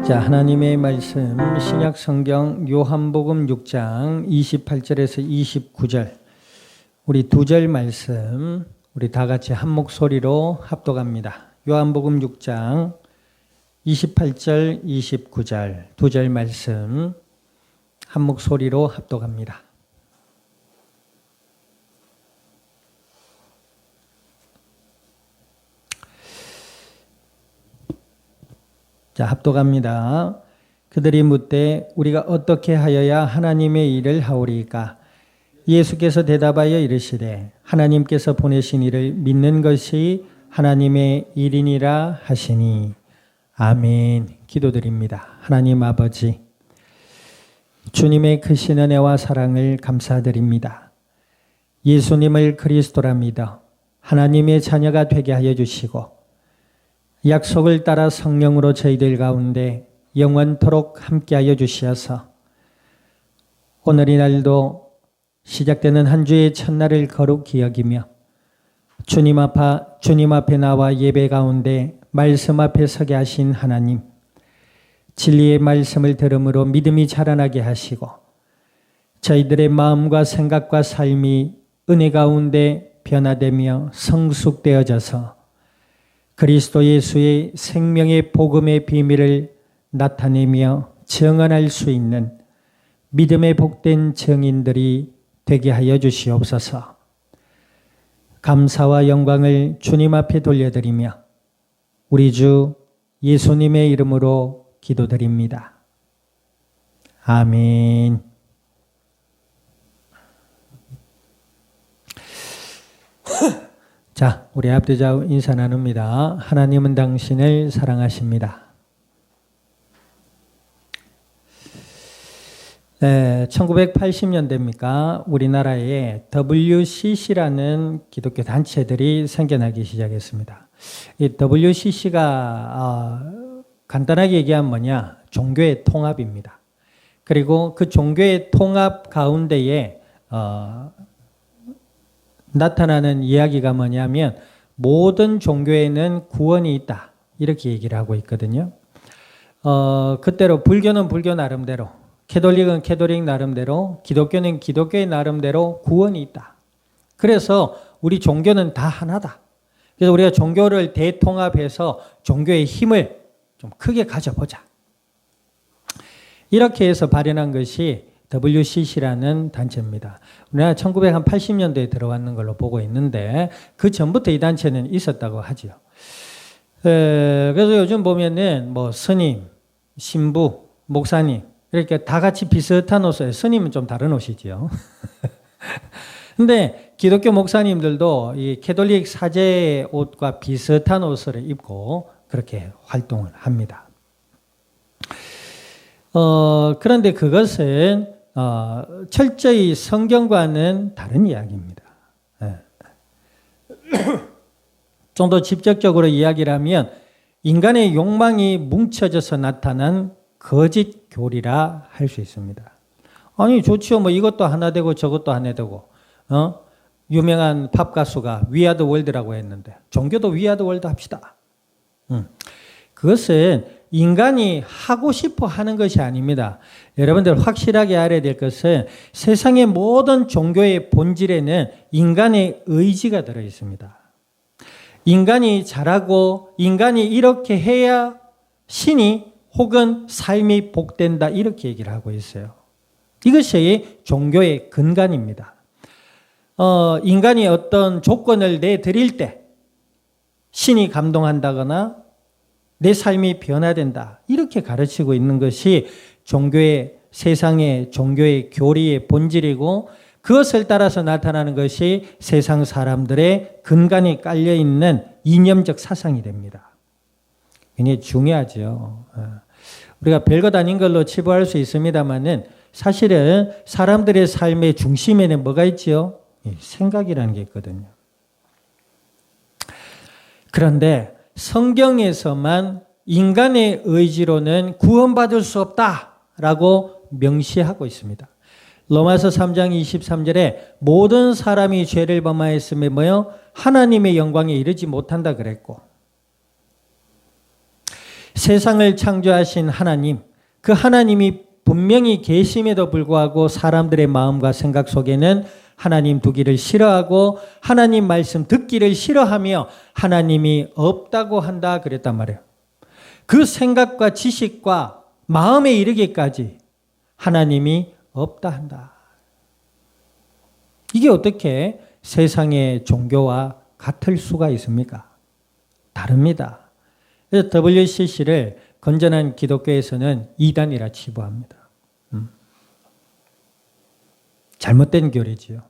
자, 하나님의 말씀 신약 성경 요한복음 6장 28절에서 29절 우리 두 절 말씀 우리 다 같이 한 목소리로 합독합니다. 요한복음 6장 28절 29절 두 절 말씀 한 목소리로 합독합니다. 자, 합독합니다. 그들이 묻되 우리가 어떻게 하여야 하나님의 일을 하오리까? 예수께서 대답하여 이르시되 하나님께서 보내신 이를 믿는 것이 하나님의 일이니라 하시니. 아멘. 기도드립니다. 하나님 아버지, 주님의 크신 은혜와 사랑을 감사드립니다. 예수님을 그리스도라 믿어 하나님의 자녀가 되게 하여 주시고 약속을 따라 성령으로 저희들 가운데 영원토록 함께하여 주시어서 오늘 이 날도 시작되는 한 주의 첫날을 거룩히 여기며 주님 앞에 나와 예배 가운데 말씀 앞에 서게 하신 하나님, 진리의 말씀을 들음으로 믿음이 자라나게 하시고 저희들의 마음과 생각과 삶이 은혜 가운데 변화되며 성숙되어져서 그리스도 예수의 생명의 복음의 비밀을 나타내며 증언할 수 있는 믿음의 복된 증인들이 되게 하여 주시옵소서. 감사와 영광을 주님 앞에 돌려드리며 우리 주 예수님의 이름으로 기도드립니다. 아멘. 자, 우리 앞뒤좌우 인사 나눕니다. 하나님은 당신을 사랑하십니다. 1980년대입니까? 우리나라에 WCC라는 기독교 단체들이 생겨나기 시작했습니다. 이 WCC가 간단하게 얘기하면 뭐냐? 종교의 통합입니다. 그리고 그 종교의 통합 가운데에 나타나는 이야기가 뭐냐면 모든 종교에는 구원이 있다. 이렇게 얘기를 하고 있거든요. 그때로 불교는 불교 나름대로, 캐톨릭은 캐톨릭 나름대로, 기독교는 기독교의 나름대로 구원이 있다. 그래서 우리 종교는 다 하나다. 그래서 우리가 종교를 대통합해서 종교의 힘을 좀 크게 가져보자. 이렇게 해서 발현한 것이 WCC라는 단체입니다. 우리나라 1980년대에 들어왔는 걸로 보고 있는데 그 전부터 이 단체는 있었다고 하죠. 그래서 요즘 보면은 뭐 스님, 신부, 목사님 이렇게 다 같이 비슷한 옷을, 스님은 좀 다른 옷이지요. 근데 기독교 목사님들도 이 캐톨릭 사제 옷과 비슷한 옷을 입고 그렇게 활동을 합니다. 그런데 그것은 철저히 성경과는 다른 이야기입니다. 좀 더 직접적으로 이야기를 하면 인간의 욕망이 뭉쳐져서 나타난 거짓 교리라 할 수 있습니다. 아니 좋지요. 뭐 이것도 하나 되고 저것도 하나 되고. 유명한 팝 가수가 We Are the World라고 했는데 종교도 We Are the World 합시다. 그것은 인간이 하고 싶어 하는 것이 아닙니다. 여러분들 확실하게 알아야 될 것은 세상의 모든 종교의 본질에는 인간의 의지가 들어 있습니다. 인간이 잘하고 인간이 이렇게 해야 신이 혹은 삶이 복된다 이렇게 얘기를 하고 있어요. 이것이 종교의 근간입니다. 인간이 어떤 조건을 내드릴 때 신이 감동한다거나 내 삶이 변화된다 이렇게 가르치고 있는 것이 종교의 세상의 종교의 교리의 본질이고 그것을 따라서 나타나는 것이 세상 사람들의 근간이 깔려있는 이념적 사상이 됩니다. 굉장히 중요하죠. 우리가 별것 아닌 걸로 치부할 수 있습니다만은 사실은 사람들의 삶의 중심에는 뭐가 있지요? 생각이라는 게 있거든요. 그런데 성경에서만 인간의 의지로는 구원받을 수 없다라고 명시하고 있습니다. 로마서 3장 23절에 모든 사람이 죄를 범하였으며 뭐요? 하나님의 영광에 이르지 못한다 그랬고 세상을 창조하신 하나님, 그 하나님이 분명히 계심에도 불구하고 사람들의 마음과 생각 속에는 하나님 두기를 싫어하고 하나님 말씀 듣기를 싫어하며 하나님이 없다고 한다 그랬단 말이에요. 그 생각과 지식과 마음에 이르기까지 하나님이 없다 한다. 이게 어떻게 세상의 종교와 같을 수가 있습니까? 다릅니다. 그래서 WCC를 건전한 기독교에서는 이단이라 치부합니다. 잘못된 교리지요.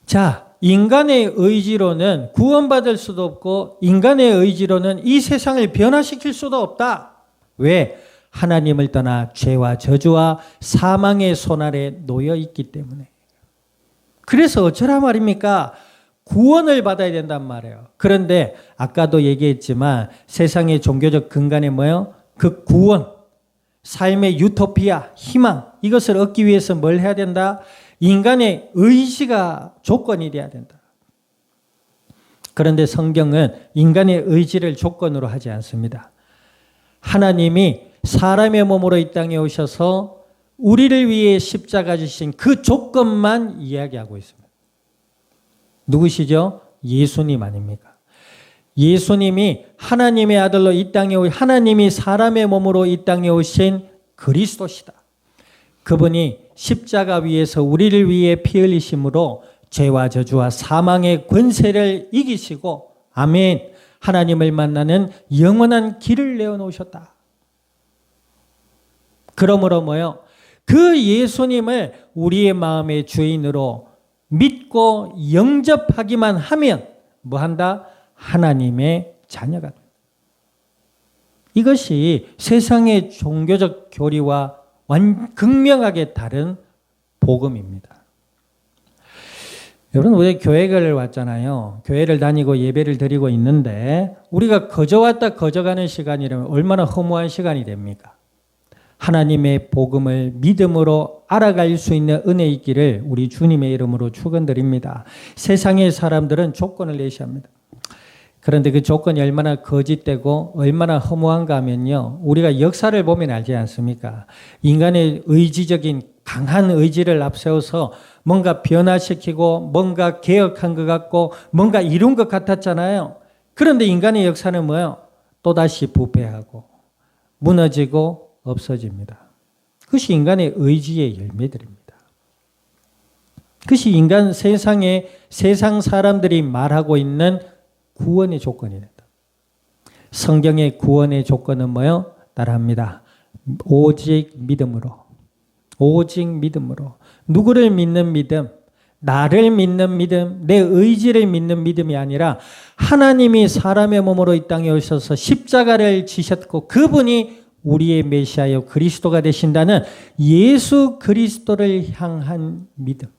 자, 인간의 의지로는 구원받을 수도 없고 인간의 의지로는 이 세상을 변화시킬 수도 없다. 왜? 하나님을 떠나 죄와 저주와 사망의 손 아래 놓여 있기 때문에. 그래서 어쩌라 말입니까? 구원을 받아야 된단 말이에요. 그런데 아까도 얘기했지만 세상의 종교적 근간에 뭐예요? 그 구원, 삶의 유토피아, 희망, 이것을 얻기 위해서 뭘 해야 된다? 인간의 의지가 조건이 돼야 된다. 그런데 성경은 인간의 의지를 조건으로 하지 않습니다. 하나님이 사람의 몸으로 이 땅에 오셔서 우리를 위해 십자가 지신 그 조건만 이야기하고 있습니다. 누구시죠? 예수님 아닙니까? 예수님이 하나님의 아들로 이 땅에 오신 하나님이 사람의 몸으로 이 땅에 오신 그리스도시다. 그분이 십자가 위에서 우리를 위해 피 흘리심으로 죄와 저주와 사망의 권세를 이기시고 아멘 하나님을 만나는 영원한 길을 내어놓으셨다. 그러므로 뭐요? 그 예수님을 우리의 마음의 주인으로 믿고 영접하기만 하면 뭐한다? 하나님의 자녀가 된다. 이것이 세상의 종교적 교리와 극명하게 다른 복음입니다. 여러분 우리 교회를 왔잖아요. 교회를 다니고 예배를 드리고 있는데 우리가 거저 왔다 거저 가는 시간이라면 얼마나 허무한 시간이 됩니까? 하나님의 복음을 믿음으로 알아갈 수 있는 은혜 있기를 우리 주님의 이름으로 축원드립니다. 세상의 사람들은 조건을 내시합니다. 그런데 그 조건이 얼마나 거짓되고 얼마나 허무한가 하면요. 우리가 역사를 보면 알지 않습니까? 인간의 의지적인 강한 의지를 앞세워서 뭔가 변화시키고 뭔가 개혁한 것 같고 뭔가 이룬 것 같았잖아요. 그런데 인간의 역사는 뭐예요? 또다시 부패하고 무너지고 없어집니다. 그것이 인간의 의지의 열매들입니다. 그것이 인간 세상 사람들이 말하고 있는 구원의 조건이 된다. 성경의 구원의 조건은 뭐예요? 따라합니다. 오직 믿음으로. 오직 믿음으로. 누구를 믿는 믿음? 나를 믿는 믿음, 내 의지를 믿는 믿음이 아니라 하나님이 사람의 몸으로 이 땅에 오셔서 십자가를 지셨고 그분이 우리의 메시아여 그리스도가 되신다는 예수 그리스도를 향한 믿음.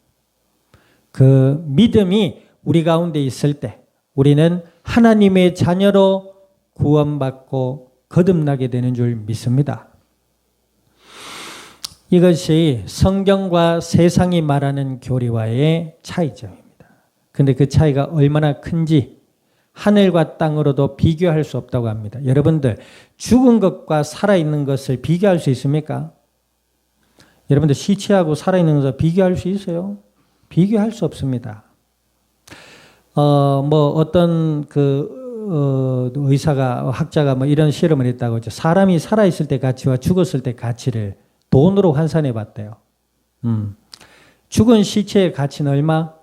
그 믿음이 우리 가운데 있을 때 우리는 하나님의 자녀로 구원받고 거듭나게 되는 줄 믿습니다. 이것이 성경과 세상이 말하는 교리와의 차이점입니다. 그런데 그 차이가 얼마나 큰지 하늘과 땅으로도 비교할 수 없다고 합니다. 여러분들 죽은 것과 살아있는 것을 비교할 수 있습니까? 여러분들 시체하고 살아있는 것을 비교할 수 있어요? 비교할 수 없습니다. 어떤 의사가 학자가 이런 실험을 했다고 하죠. 사람이 살아있을 때 가치와 죽었을 때 가치를 돈으로 환산해 봤대요. 죽은 시체의 가치는 얼마?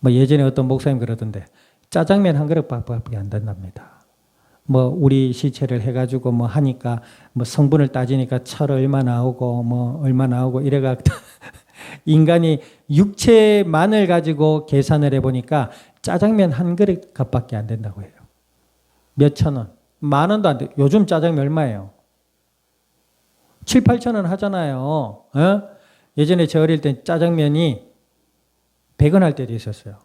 예전에 어떤 목사님 그러던데 짜장면 한 그릇밖에 안 된답니다. 우리 시체를 해가지고 하니까 성분을 따지니까 철 얼마 나오고 얼마 나오고 이래가 인간이 육체만을 가지고 계산을 해보니까 짜장면 한 그릇 값밖에 안 된다고 해요. 몇천 원, 10,000원도 안 돼. 요즘 짜장면 얼마예요? 7,000~8,000원 하잖아요. 예전에 저 어릴 때 짜장면이 100원 할 때도 있었어요.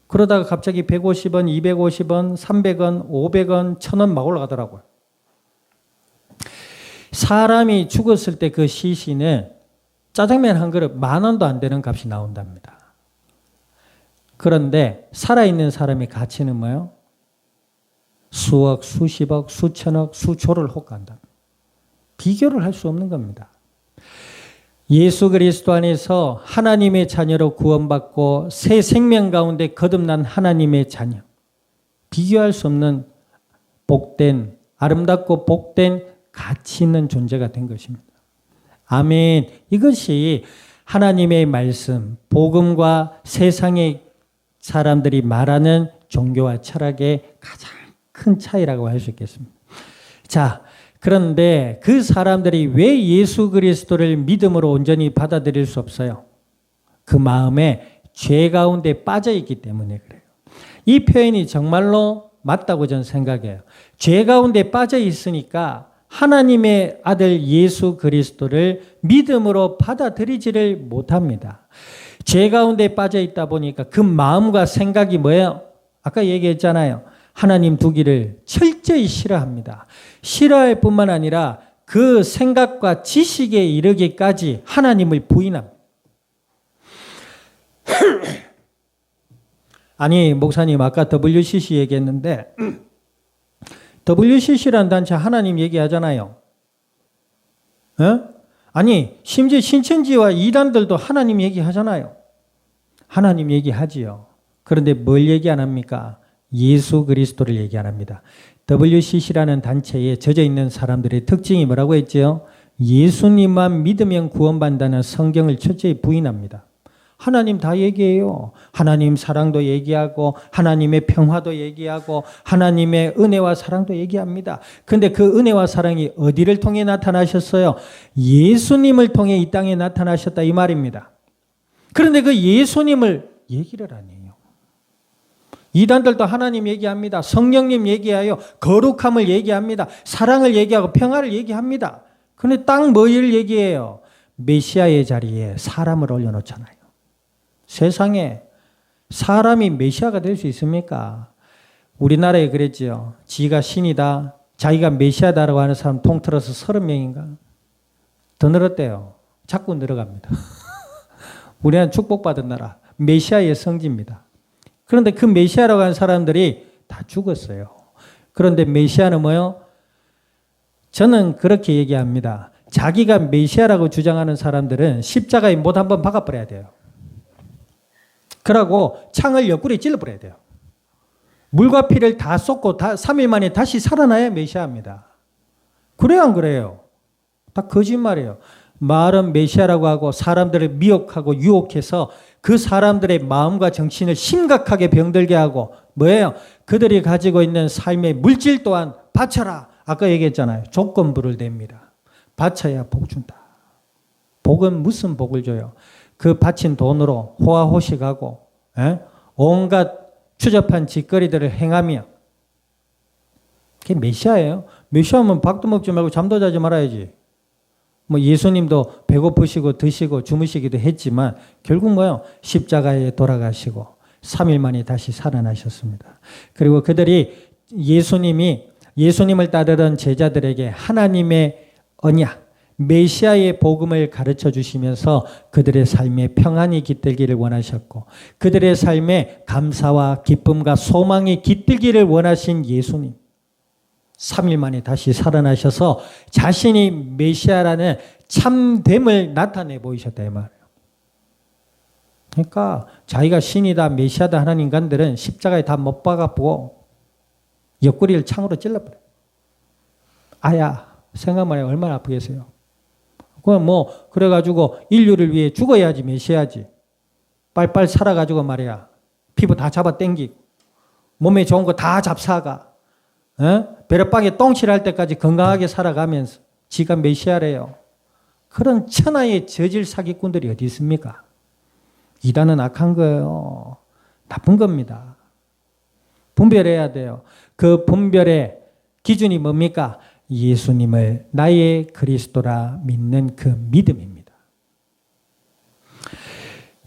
그러다가 갑자기 150원, 250원, 300원, 500원, 1,000원 막 올라가더라고요. 사람이 죽었을 때 그 시신은 짜장면 한 그릇 10,000원도 안 되는 값이 나온답니다. 그런데 살아있는 사람의 가치는 뭐예요? 수억, 수십억, 수천억, 수조를 호가한다. 비교를 할 수 없는 겁니다. 예수 그리스도 안에서 하나님의 자녀로 구원받고 새 생명 가운데 거듭난 하나님의 자녀. 비교할 수 없는 복된, 아름답고 복된 가치 있는 존재가 된 것입니다. 아멘. 이것이 하나님의 말씀, 복음과 세상의 사람들이 말하는 종교와 철학의 가장 큰 차이라고 할 수 있겠습니다. 자, 그런데 그 사람들이 왜 예수 그리스도를 믿음으로 온전히 받아들일 수 없어요? 그 마음에 죄 가운데 빠져 있기 때문에 그래요. 이 표현이 정말로 맞다고 저는 생각해요. 죄 가운데 빠져 있으니까 하나님의 아들 예수 그리스도를 믿음으로 받아들이지를 못합니다. 죄 가운데 빠져 있다 보니까 그 마음과 생각이 뭐예요? 아까 얘기했잖아요. 하나님 두기를 철저히 싫어합니다. 싫어할 뿐만 아니라 그 생각과 지식에 이르기까지 하나님을 부인합니다. 아니, 목사님 아까 WCC 얘기했는데 WCC라는 단체 하나님 얘기하잖아요. 아니, 심지어 신천지와 이단들도 하나님 얘기하잖아요. 하나님 얘기하지요. 그런데 뭘 얘기 안 합니까? 예수 그리스도를 얘기 안 합니다. WCC라는 단체에 젖어 있는 사람들의 특징이 뭐라고 했죠? 예수님만 믿으면 구원받는다는 성경을 철저히 부인합니다. 하나님 다 얘기해요. 하나님 사랑도 얘기하고 하나님의 평화도 얘기하고 하나님의 은혜와 사랑도 얘기합니다. 그런데 그 은혜와 사랑이 어디를 통해 나타나셨어요? 예수님을 통해 이 땅에 나타나셨다 이 말입니다. 그런데 그 예수님을 얘기를 안 해요. 이단들도 하나님 얘기합니다. 성령님 얘기하여 거룩함을 얘기합니다. 사랑을 얘기하고 평화를 얘기합니다. 그런데 딱 뭐를 얘기해요? 메시아의 자리에 사람을 올려놓잖아요. 세상에 사람이 메시아가 될 수 있습니까? 우리나라에 그랬지요. 지가 신이다, 자기가 메시아다라고 하는 사람 통틀어서 30명인가? 더 늘었대요. 자꾸 늘어갑니다. 우리는 축복받은 나라, 메시아의 성지입니다. 그런데 그 메시아라고 하는 사람들이 다 죽었어요. 그런데 메시아는 뭐예요? 저는 그렇게 얘기합니다. 자기가 메시아라고 주장하는 사람들은 십자가에 못 한번 박아버려야 돼요. 그러고 창을 옆구리에 찔러버려야 돼요. 물과 피를 다 쏟고 3일 만에 다시 살아나야 메시아입니다. 그래요, 안 그래요? 다 거짓말이에요. 말은 메시아라고 하고 사람들을 미혹하고 유혹해서 그 사람들의 마음과 정신을 심각하게 병들게 하고 뭐예요? 그들이 가지고 있는 삶의 물질 또한 바쳐라. 아까 얘기했잖아요. 조건부를 냅니다. 바쳐야 복 준다. 복은 무슨 복을 줘요? 그 바친 돈으로 호화호식하고 온갖 추접한 짓거리들을 행하며 그게 메시아예요. 메시아면 밥도 먹지 말고 잠도 자지 말아야지. 뭐 예수님도 배고프시고 드시고 주무시기도 했지만 결국 뭐요? 십자가에 돌아가시고 3일 만에 다시 살아나셨습니다. 그리고 그들이 예수님을 따르던 제자들에게 하나님의 언약, 메시아의 복음을 가르쳐 주시면서 그들의 삶에 평안이 깃들기를 원하셨고 그들의 삶에 감사와 기쁨과 소망이 깃들기를 원하신 예수님. 3일 만에 다시 살아나셔서 자신이 메시아라는 참됨을 나타내 보이셨다 이 말이에요. 그러니까 자기가 신이다 메시아다 하는 인간들은 십자가에 다 못 박아보고 옆구리를 창으로 찔러버려요. 아야 생각만 해요. 얼마나 아프겠어요. 그래가지고 인류를 위해 죽어야지 메시아지. 빨빨 살아가지고 말이야. 피부 다 잡아 당기고 몸에 좋은 거 다 잡사가 베레빵에 똥칠할 때까지 건강하게 살아가면서 지가 메시아래요. 그런 천하의 저질 사기꾼들이 어디 있습니까? 이단은 악한 거예요. 나쁜 겁니다. 분별해야 돼요. 그 분별의 기준이 뭡니까? 예수님을 나의 그리스도라 믿는 그 믿음입니다.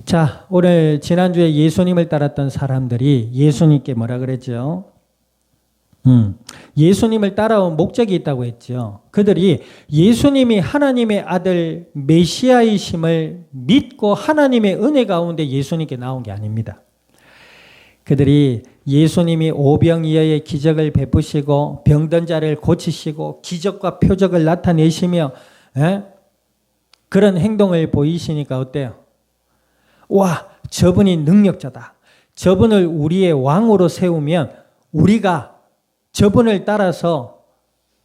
자, 오늘 지난주에 예수님을 따랐던 사람들이 예수님께 뭐라 그랬죠? 예수님을 따라온 목적이 있다고 했죠. 그들이 예수님이 하나님의 아들 메시아이심을 믿고 하나님의 은혜 가운데 예수님께 나온 게 아닙니다. 그들이 예수님이 오병이어의 기적을 베푸시고 병든 자를 고치시고 기적과 표적을 나타내시며 그런 행동을 보이시니까 어때요? 와, 저분이 능력자다. 저분을 우리의 왕으로 세우면 우리가 저분을 따라서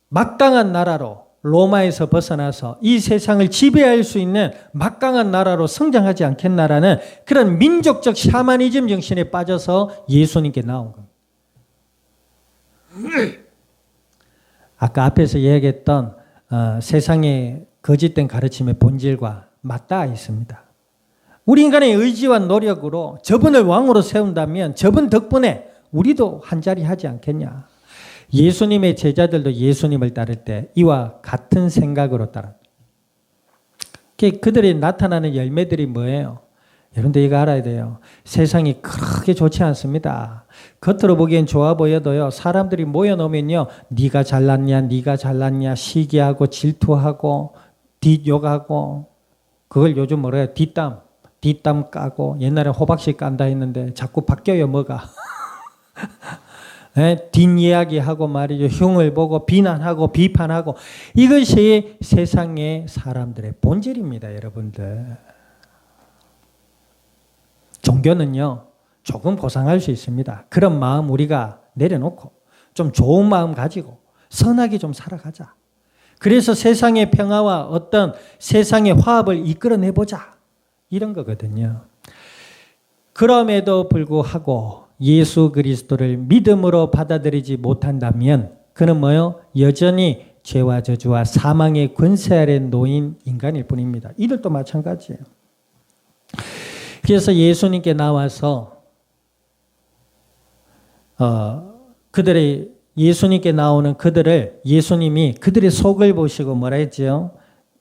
막강한 나라로 로마에서 벗어나서 이 세상을 지배할 수 있는 막강한 나라로 성장하지 않겠나라는 그런 민족적 샤머니즘 정신에 빠져서 예수님께 나온 겁니다. 아까 앞에서 이야기했던 세상의 거짓된 가르침의 본질과 맞닿아 있습니다. 우리 인간의 의지와 노력으로 저분을 왕으로 세운다면 저분 덕분에 우리도 한자리 하지 않겠냐. 예수님의 제자들도 예수님을 따를 때 이와 같은 생각으로 따라. 그들이 나타나는 열매들이 뭐예요? 여러분들 이거 알아야 돼요. 세상이 그렇게 좋지 않습니다. 겉으로 보기엔 좋아 보여도요. 사람들이 모여놓으면요. 네가 잘났냐, 네가 잘났냐 시기하고 질투하고 뒷욕하고 그걸 요즘 뭐라 해요? 뒷담 까고 옛날에 호박씨 깐다 했는데 자꾸 바뀌어요 뭐가. 뒷이야기하고 말이죠. 흉을 보고 비난하고 비판하고 이것이 세상의 사람들의 본질입니다. 여러분들. 종교는요. 조금 고상할 수 있습니다. 그런 마음 우리가 내려놓고 좀 좋은 마음 가지고 선하게 좀 살아가자. 그래서 세상의 평화와 어떤 세상의 화합을 이끌어내보자. 이런 거거든요. 그럼에도 불구하고 예수 그리스도를 믿음으로 받아들이지 못한다면 그는 뭐요? 여전히 죄와 저주와 사망의 권세 아래 놓인 인간일 뿐입니다. 이들도 마찬가지예요. 그래서 예수님께 나와서 예수님께 나오는 그들을 예수님이 그들의 속을 보시고 뭐라 했죠?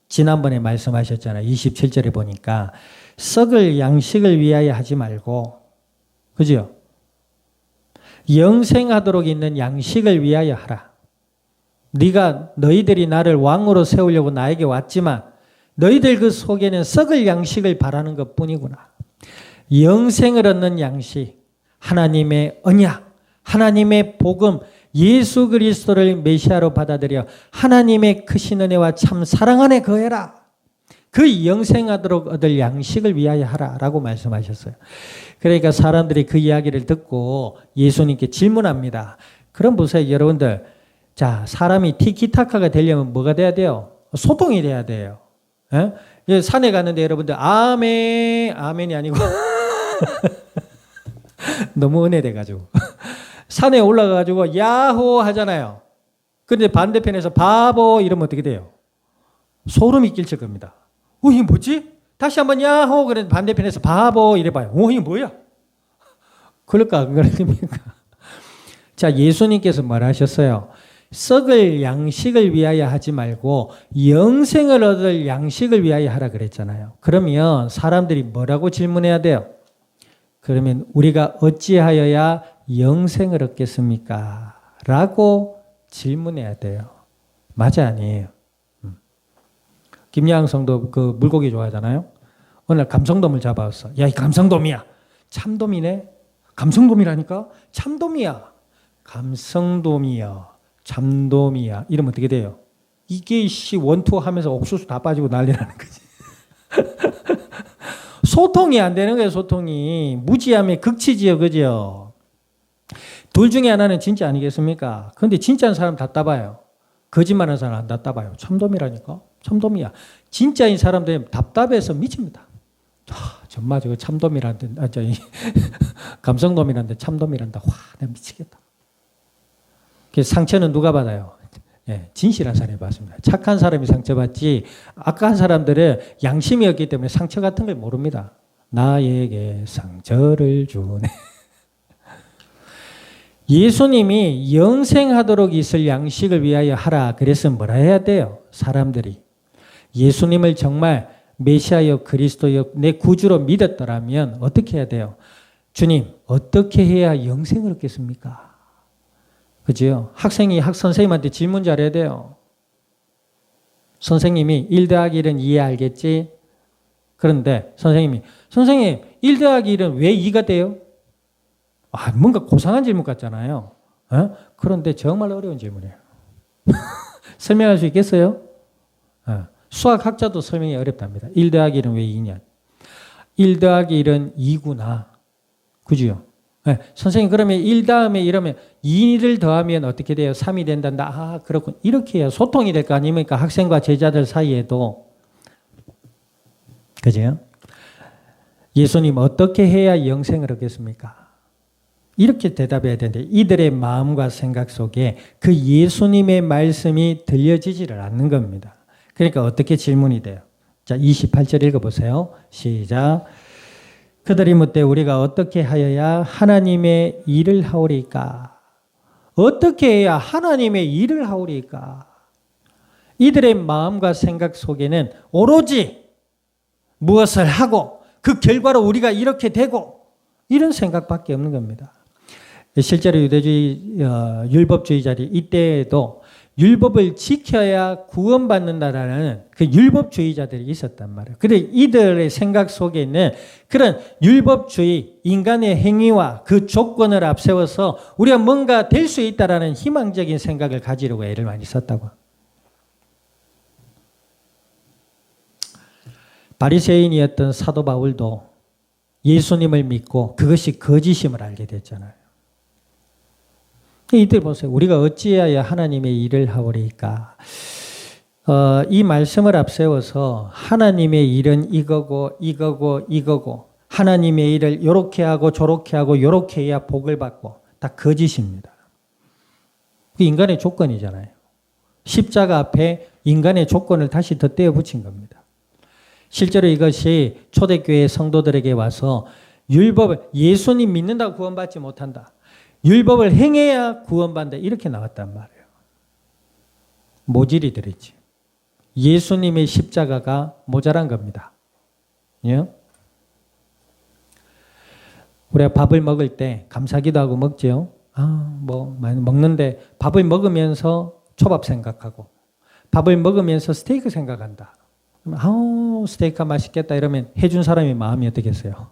지난번에 말씀하셨잖아요. 27절에 보니까 썩을 양식을 위하여 하지 말고 그죠? 영생하도록 있는 양식을 위하여 하라. 너희들이 나를 왕으로 세우려고 나에게 왔지만 너희들 그 속에는 썩을 양식을 바라는 것뿐이구나. 영생을 얻는 양식, 하나님의 언약, 하나님의 복음, 예수 그리스도를 메시아로 받아들여 하나님의 크신 은혜와 참 사랑 안에 거해라. 그 영생하도록 얻을 양식을 위하여 하라라고 말씀하셨어요. 그러니까 사람들이 그 이야기를 듣고 예수님께 질문합니다. 그럼 보세요, 여러분들. 자, 사람이 티키타카가 되려면 뭐가 돼야 돼요? 소통이 돼야 돼요. 예? 산에 갔는데 여러분들 아멘이 아니고 너무 은혜돼가지고 산에 올라가가지고 야호 하잖아요. 그런데 반대편에서 바보 이러면 어떻게 돼요? 소름이 끼칠 겁니다. 이게 뭐지? 다시 한번 야호 그랬는데 반대편에서 바보 이래봐요. 이게 뭐야? 그럴까? 그러니까. 자, 예수님께서 뭐라 하셨어요? 썩을 양식을 위하여 하지 말고 영생을 얻을 양식을 위하여 하라 그랬잖아요. 그러면 사람들이 뭐라고 질문해야 돼요? 그러면 우리가 어찌하여야 영생을 얻겠습니까? 라고 질문해야 돼요. 맞아 아니에요? 김양 성도 그 물고기 좋아하잖아요. 어느 날 감성돔을 잡아왔어. 야, 이 감성돔이야. 참돔이네. 감성돔이라니까? 참돔이야. 감성돔이야. 참돔이야. 이러면 어떻게 돼요? 이게 원투 하면서 옥수수 다 빠지고 난리 나는 거지. 소통이 안 되는 거예요. 소통이. 무지함의 극치지요. 그죠? 둘 중에 하나는 진짜 아니겠습니까? 그런데 진짜인 사람 답답해요. 거짓말하는 사람 안 답답해요. 참돔이라니까? 참돔이야. 진짜인 사람들은 답답해서 미칩니다. 정말 저거 참돔이란데, 감성돔이란데 참돔이란다. 와, 내가 미치겠다. 그래서 상처는 누가 받아요? 예, 진실한 사람이 받습니다. 착한 사람이 상처받지 악한 사람들은 양심이 없기 때문에 상처 같은 걸 모릅니다. 나에게 상처를 주네. 예수님이 영생하도록 있을 양식을 위하여 하라. 그래서 뭐라 해야 돼요? 사람들이. 예수님을 정말 메시아여 그리스도여 내 구주로 믿었더라면 어떻게 해야 돼요? 주님, 어떻게 해야 영생을 얻겠습니까? 그죠? 학생이 선생님한테 질문 잘해야 돼요. 선생님이 1 더하기 1은 2 알겠지? 그런데 선생님 1 더하기 1은 왜 2가 돼요? 뭔가 고상한 질문 같잖아요. 그런데 정말 어려운 질문이에요. 설명할 수 있겠어요? 수학학자도 설명이 어렵답니다. 1 더하기 1은 왜 2냐? 1 더하기 1은 2구나. 그죠? 선생님 그러면 1 다음에 이러면 2를 더하면 어떻게 돼요? 3이 된단다. 그렇군. 이렇게 해야 소통이 될 거 아닙니까? 학생과 제자들 사이에도. 그죠? 예수님 어떻게 해야 영생을 얻겠습니까? 이렇게 대답해야 되는데 이들의 마음과 생각 속에 그 예수님의 말씀이 들려지지를 않는 겁니다. 그러니까 어떻게 질문이 돼요? 자, 28절 읽어보세요. 시작. 그들이 묻되 우리가 어떻게 하여야 하나님의 일을 하오리까? 어떻게 해야 하나님의 일을 하오리까? 이들의 마음과 생각 속에는 오로지 무엇을 하고 그 결과로 우리가 이렇게 되고 이런 생각밖에 없는 겁니다. 실제로 유대주의, 율법주의자들이 이때에도 율법을 지켜야 구원받는다라는 그 율법주의자들이 있었단 말이에요. 그런데 이들의 생각 속에는 그런 율법주의, 인간의 행위와 그 조건을 앞세워서 우리가 뭔가 될 수 있다라는 희망적인 생각을 가지려고 애를 많이 썼다고. 바리새인이었던 사도 바울도 예수님을 믿고 그것이 거짓임을 알게 됐잖아요. 이들 보세요. 우리가 어찌하여 하나님의 일을 하오리까? 이 말씀을 앞세워서 하나님의 일은 이거고 이거고 이거고 하나님의 일을 요렇게 하고 저렇게 하고 요렇게 해야 복을 받고 다 거짓입니다. 그 인간의 조건이잖아요. 십자가 앞에 인간의 조건을 다시 덧대어 붙인 겁니다. 실제로 이것이 초대교회 성도들에게 와서 율법을 예수님 믿는다고 구원받지 못한다. 율법을 행해야 구원받는다. 이렇게 나왔단 말이에요. 모질이 들었지. 예수님의 십자가가 모자란 겁니다. 예? 우리가 밥을 먹을 때 감사기도 하고 먹죠. 먹는데 밥을 먹으면서 초밥 생각하고 밥을 먹으면서 스테이크 생각한다. 스테이크가 맛있겠다 이러면 해준 사람의 마음이 어떻겠어요?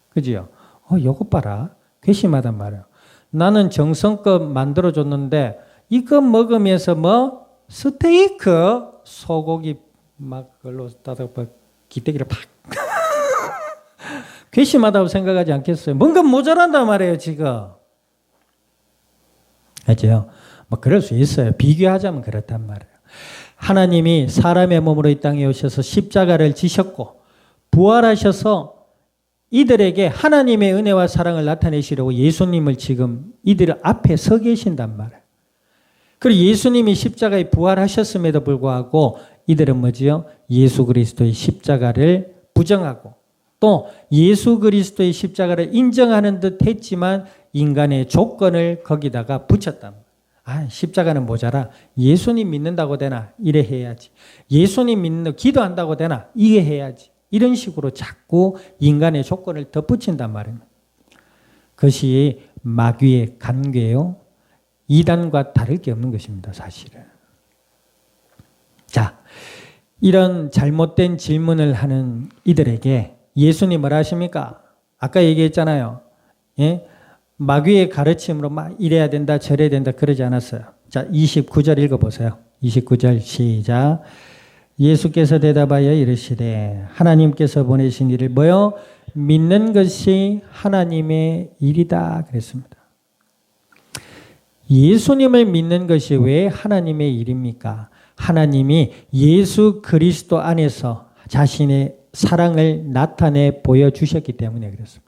그지요? 요거 봐라. 괘씸하단 말이에요. 나는 정성껏 만들어줬는데 이거 먹으면서 스테이크 소고기 막 그걸로 따다가 기대기를 팍 괘씸하다고 생각하지 않겠어요? 뭔가 모자란단 말이에요 지금. 알죠? 그럴 수 있어요. 비교하자면 그렇단 말이에요. 하나님이 사람의 몸으로 이 땅에 오셔서 십자가를 지셨고 부활하셔서 이들에게 하나님의 은혜와 사랑을 나타내시려고 예수님을 지금 이들 앞에 서 계신단 말이에요. 그리고 예수님이 십자가에 부활하셨음에도 불구하고 이들은 뭐지요? 예수 그리스도의 십자가를 부정하고 또 예수 그리스도의 십자가를 인정하는 듯 했지만 인간의 조건을 거기다가 붙였단 말이에요. 십자가는 모자라. 예수님 믿는다고 되나? 이래 해야지. 예수님 믿는 기도한다고 되나? 이게 해야지. 이런 식으로 자꾸 인간의 조건을 덧붙인단 말입니다. 그것이 마귀의 간궤요. 이단과 다를 게 없는 것입니다. 사실은. 자, 이런 잘못된 질문을 하는 이들에게 예수님 뭐라 하십니까? 아까 얘기했잖아요. 예? 마귀의 가르침으로 막 이래야 된다 저래야 된다 그러지 않았어요. 자, 29절 읽어보세요. 29절 시작. 예수께서 대답하여 이르시되 하나님께서 보내신 일을 뭐요? 믿는 것이 하나님의 일이다 그랬습니다. 예수님을 믿는 것이 왜 하나님의 일입니까? 하나님이 예수 그리스도 안에서 자신의 사랑을 나타내 보여주셨기 때문에 그렇습니다.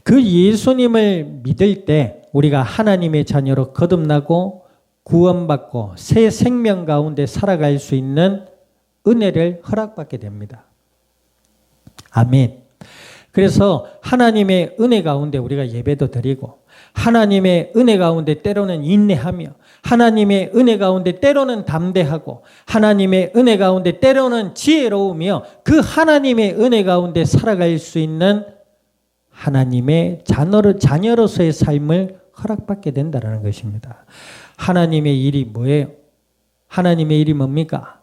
그 예수님을 믿을 때 우리가 하나님의 자녀로 거듭나고 구원받고 새 생명 가운데 살아갈 수 있는 은혜를 허락받게 됩니다. 아멘. 그래서 하나님의 은혜 가운데 우리가 예배도 드리고 하나님의 은혜 가운데 때로는 인내하며 하나님의 은혜 가운데 때로는 담대하고 하나님의 은혜 가운데 때로는 지혜로우며 그 하나님의 은혜 가운데 살아갈 수 있는 하나님의 자녀로서의 삶을 허락받게 된다는 것입니다. 하나님의 일이 뭐예요? 하나님의 일이 뭡니까?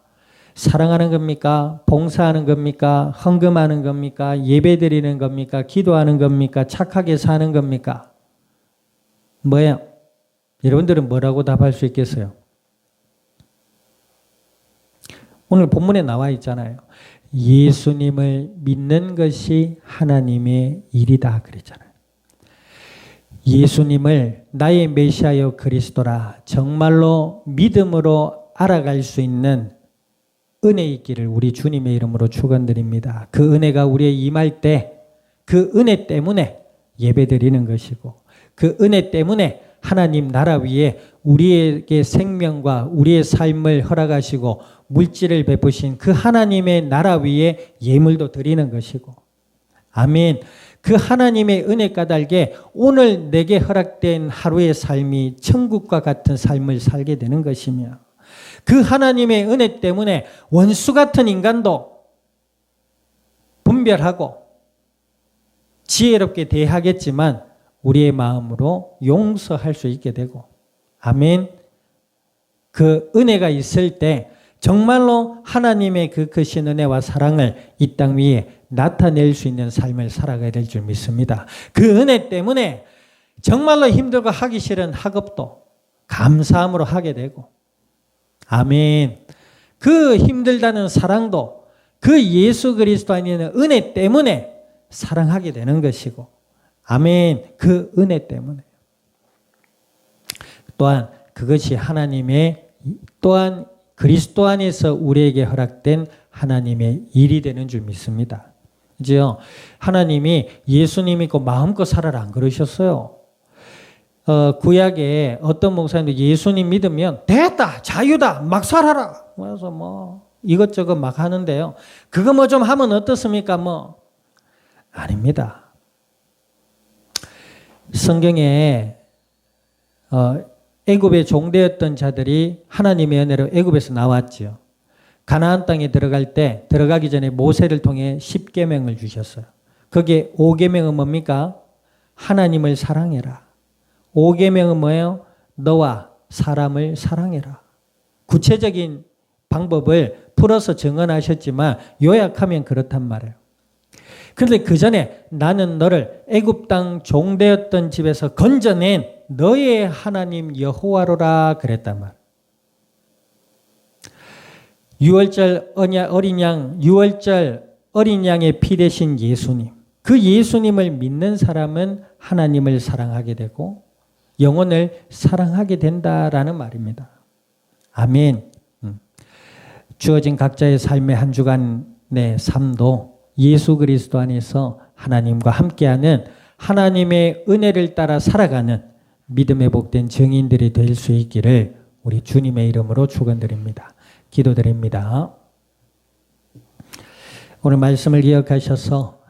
사랑하는 겁니까? 봉사하는 겁니까? 헌금하는 겁니까? 예배 드리는 겁니까? 기도하는 겁니까? 착하게 사는 겁니까? 뭐예요? 여러분들은 뭐라고 답할 수 있겠어요? 오늘 본문에 나와 있잖아요. 예수님을 믿는 것이 하나님의 일이다 그랬잖아요. 예수님을 나의 메시아여 그리스도라 정말로 믿음으로 알아갈 수 있는 은혜 있기를 우리 주님의 이름으로 축원드립니다. 그 은혜가 우리에 임할 때 그 은혜 때문에 예배드리는 것이고 그 은혜 때문에 하나님 나라 위에 우리에게 생명과 우리의 삶을 허락하시고 물질을 베푸신 그 하나님의 나라 위에 예물도 드리는 것이고 아멘. 그 하나님의 은혜 까닭에 오늘 내게 허락된 하루의 삶이 천국과 같은 삶을 살게 되는 것이며 그 하나님의 은혜 때문에 원수 같은 인간도 분별하고 지혜롭게 대하겠지만 우리의 마음으로 용서할 수 있게 되고 아멘. 그 은혜가 있을 때 정말로 하나님의 그 크신 은혜와 사랑을 이 땅 위에 나타낼 수 있는 삶을 살아가야 될 줄 믿습니다. 그 은혜 때문에 정말로 힘들고 하기 싫은 학업도 감사함으로 하게 되고 아멘. 그 힘들다는 사랑도 그 예수 그리스도 안에 은혜 때문에 사랑하게 되는 것이고 아멘. 그 은혜 때문에 또한 그것이 하나님의 또한 그리스도 안에서 우리에게 허락된 하나님의 일이 되는 줄 믿습니다. 이제요, 하나님이 예수님 믿고 마음껏 살아라 안 그러셨어요. 구약에 어떤 목사님도 예수님 믿으면 됐다, 자유다, 막 살아라. 그래서 뭐 이것저것 막 하는데요. 그거 뭐 좀 하면 어떻습니까? 뭐 아닙니다. 성경에 애굽의 종되었던 자들이 하나님의 은혜로 애굽에서 나왔지요. 가나안 땅에 들어갈 때 들어가기 전에 모세를 통해 10계명을 주셨어요. 거기에 5계명은 뭡니까? 하나님을 사랑해라. 5계명은 뭐예요? 너와 사람을 사랑해라. 구체적인 방법을 풀어서 정언하셨지만 요약하면 그렇단 말이에요. 그런데 그 전에 나는 너를 애굽 땅 종되었던 집에서 건져낸 너의 하나님 여호와로라 그랬단 말이에요. 유월절 어린 양의 피 대신 예수님. 그 예수님을 믿는 사람은 하나님을 사랑하게 되고 영혼을 사랑하게 된다라는 말입니다. 아멘. 주어진 각자의 삶의 한 주간의 삶도 예수 그리스도 안에서 하나님과 함께하는 하나님의 은혜를 따라 살아가는 믿음의 복된 증인들이 될 수 있기를 우리 주님의 이름으로 축원드립니다. 기도드립니다. 오늘 말씀을 기억하셔서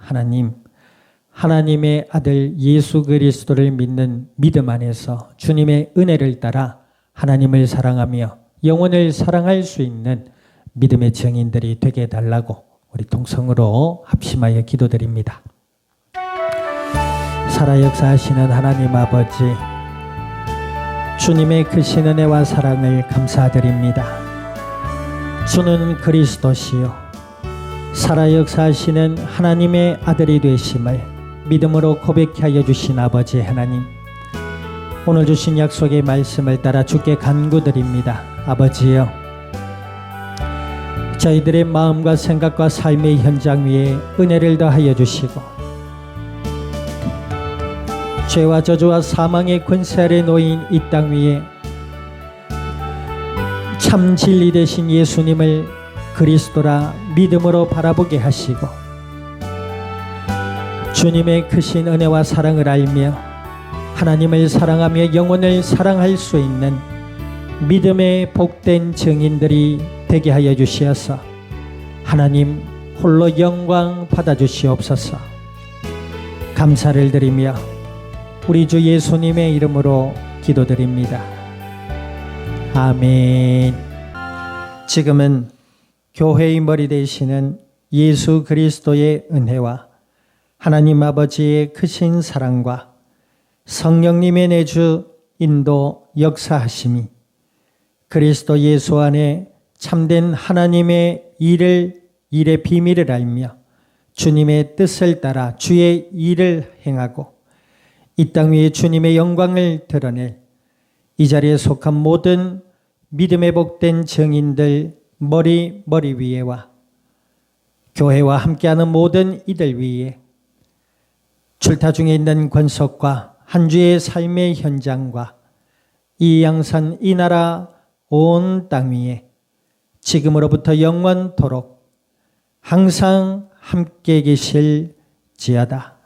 하나님의 아들 예수 그리스도를 믿는 믿음 안에서 주님의 은혜를 따라 하나님을 사랑하며 영혼을 사랑할 수 있는 믿음의 증인들이 되게 해달라고 우리 통성으로 합심하여 기도드립니다. 살아 역사하시는 하나님 아버지, 주님의 크신 은혜와 사랑을 감사드립니다. 주는 그리스도시요 살아 역사하시는 하나님의 아들이 되심을 믿음으로 고백케 하여 주신 아버지 하나님, 오늘 주신 약속의 말씀을 따라 주께 간구드립니다. 아버지여, 저희들의 마음과 생각과 삶의 현장 위에 은혜를 더하여 주시고 죄와 저주와 사망의 권세 아래 놓인 이 땅 위에 참 진리 되신 예수님을 그리스도라 믿음으로 바라보게 하시고 주님의 크신 은혜와 사랑을 알며 하나님을 사랑하며 영혼을 사랑할 수 있는 믿음의 복된 증인들이 되게 하여 주시어서 하나님 홀로 영광 받아주시옵소서. 감사를 드리며 우리 주 예수님의 이름으로 기도드립니다. 아멘. 지금은 교회의 머리 되시는 예수 그리스도의 은혜와 하나님 아버지의 크신 사랑과 성령님의 내주 인도 역사하심이 그리스도 예수 안에 참된 하나님의 일의 비밀을 알며 주님의 뜻을 따라 주의 일을 행하고 이 땅 위에 주님의 영광을 드러낼 이 자리에 속한 모든 믿음에 복된 증인들 머리 위에와 교회와 함께하는 모든 이들 위에 출타 중에 있는 권속과 한 주의 삶의 현장과 이 양산 이 나라 온 땅 위에 지금으로부터 영원토록 항상 함께 계실지어다.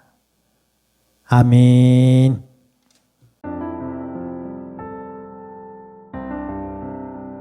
아멘.